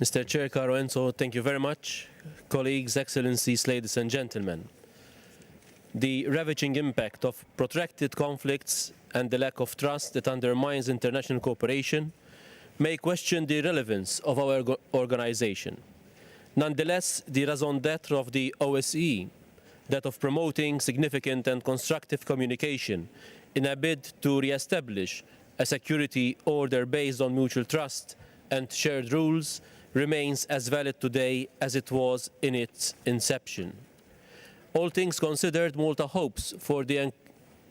Mr. Chair, Caro Enzo, thank you very much. Colleagues, Excellencies, ladies and gentlemen. The ravaging impact of protracted conflicts and the lack of trust that undermines international cooperation may question the relevance of our organization. Nonetheless, the raison d'etre of the OSCE, that of promoting significant and constructive communication in a bid to re-establish a security order based on mutual trust and shared rules, remains as valid today as it was in its inception. All things considered, Malta hopes for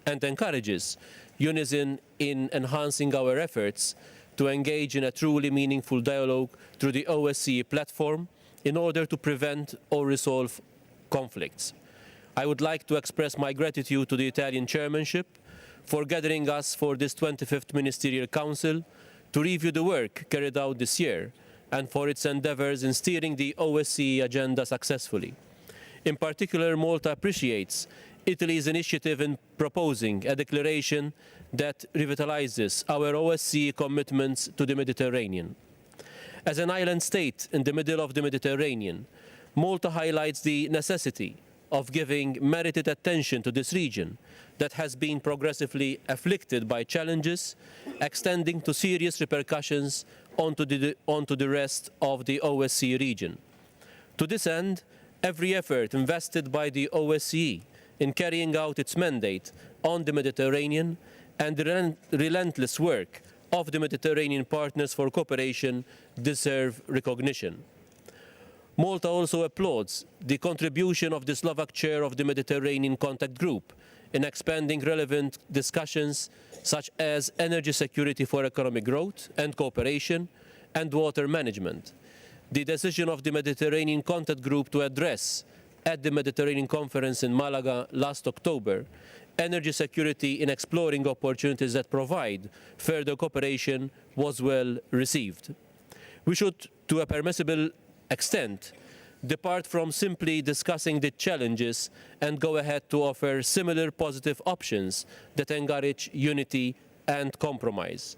and encourages unison in enhancing our efforts to engage in a truly meaningful dialogue through the OSCE platform in order to prevent or resolve conflicts. I would like to express my gratitude to the Italian chairmanship for gathering us for this 25th Ministerial Council to review the work carried out this year and for its endeavours in steering the OSCE agenda successfully. In particular, Malta appreciates Italy's initiative in proposing a declaration that revitalises our OSCE commitments to the Mediterranean. As an island state in the middle of the Mediterranean, Malta highlights the necessity of giving merited attention to this region that has been progressively afflicted by challenges extending to serious repercussions onto the rest of the OSCE region. To this end, every effort invested by the OSCE in carrying out its mandate on the Mediterranean and the relentless work of the Mediterranean partners for cooperation deserve recognition. Malta also applauds the contribution of the Slovak chair of the Mediterranean Contact Group in expanding relevant discussions such as energy security for economic growth and cooperation and water management. The decision of the Mediterranean Contact Group to address at the Mediterranean Conference in Malaga last October energy security in exploring opportunities that provide further cooperation was well received. We should, to a permissible extent, depart from simply discussing the challenges and go ahead to offer similar positive options that encourage unity and compromise.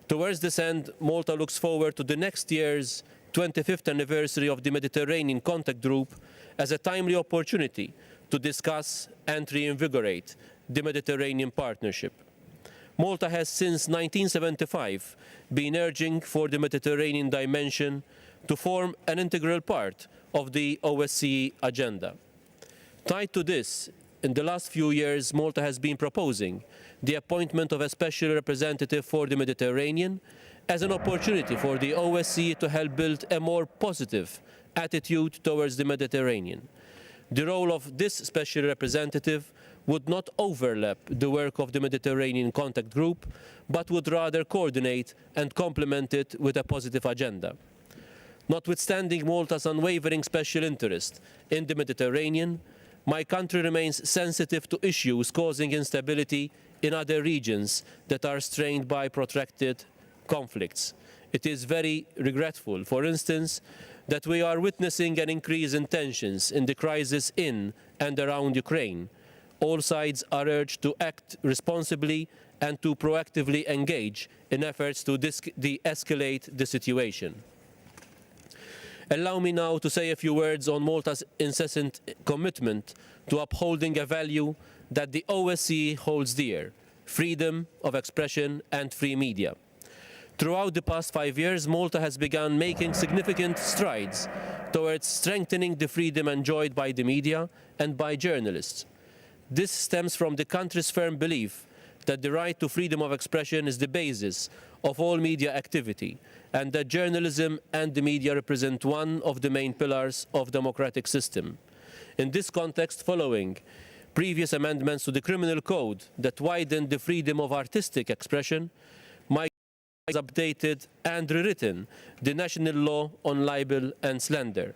Towards this end, Malta looks forward to the next year's 25th anniversary of the Mediterranean Contact Group as a timely opportunity to discuss and reinvigorate the Mediterranean partnership. Malta has since 1975 been urging for the Mediterranean dimension to form an integral part of the OSCE agenda. Tied to this, in the last few years, Malta has been proposing the appointment of a special representative for the Mediterranean as an opportunity for the OSCE to help build a more positive attitude towards the Mediterranean. The role of this special representative would not overlap the work of the Mediterranean Contact Group, but would rather coordinate and complement it with a positive agenda. Notwithstanding Malta's unwavering special interest in the Mediterranean, my country remains sensitive to issues causing instability in other regions that are strained by protracted conflicts. It is very regretful, for instance, that we are witnessing an increase in tensions in the crisis in and around Ukraine. All sides are urged to act responsibly and to proactively engage in efforts to de-escalate the situation. Allow me now to say a few words on Malta's incessant commitment to upholding a value that the OSCE holds dear: freedom of expression and free media. Throughout the past 5 years, Malta has begun making significant strides towards strengthening the freedom enjoyed by the media and by journalists. This stems from the country's firm belief that the right to freedom of expression is the basis of all media activity, and that journalism and the media represent one of the main pillars of the democratic system. In this context, following previous amendments to the criminal code that widened the freedom of artistic expression, my has updated and rewritten the national law on libel and slander.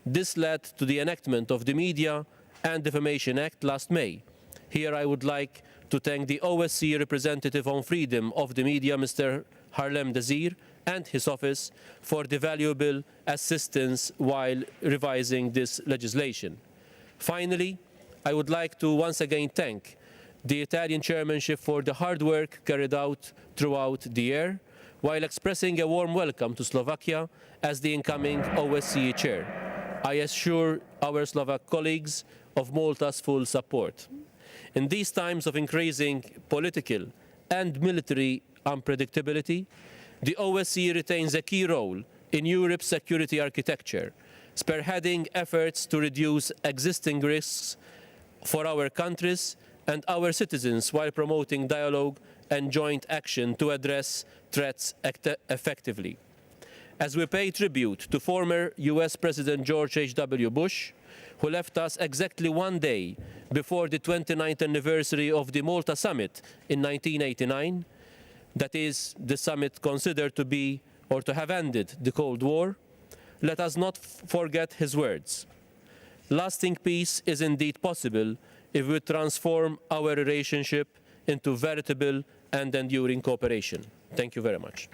This led to the enactment of the Media and Defamation Act last May. Here I would like to thank the OSCE representative on freedom of the media, Mr. Harlem Desir, and his office for the valuable assistance while revising this legislation. Finally, I would like to once again thank the Italian chairmanship for the hard work carried out throughout the year, while expressing a warm welcome to Slovakia as the incoming OSCE chair. I assure our Slovak colleagues of Malta's full support. In these times of increasing political and military unpredictability, the OSCE retains a key role in Europe's security architecture, spearheading efforts to reduce existing risks for our countries and our citizens while promoting dialogue and joint action to address threats effectively. As we pay tribute to former US President George H.W. Bush, who left us exactly one day before the 29th anniversary of the Malta Summit in 1989, that is, the summit considered to be or to have ended the Cold War, let us not forget his words. Lasting peace is indeed possible if we transform our relationship into veritable and enduring cooperation. Thank you very much.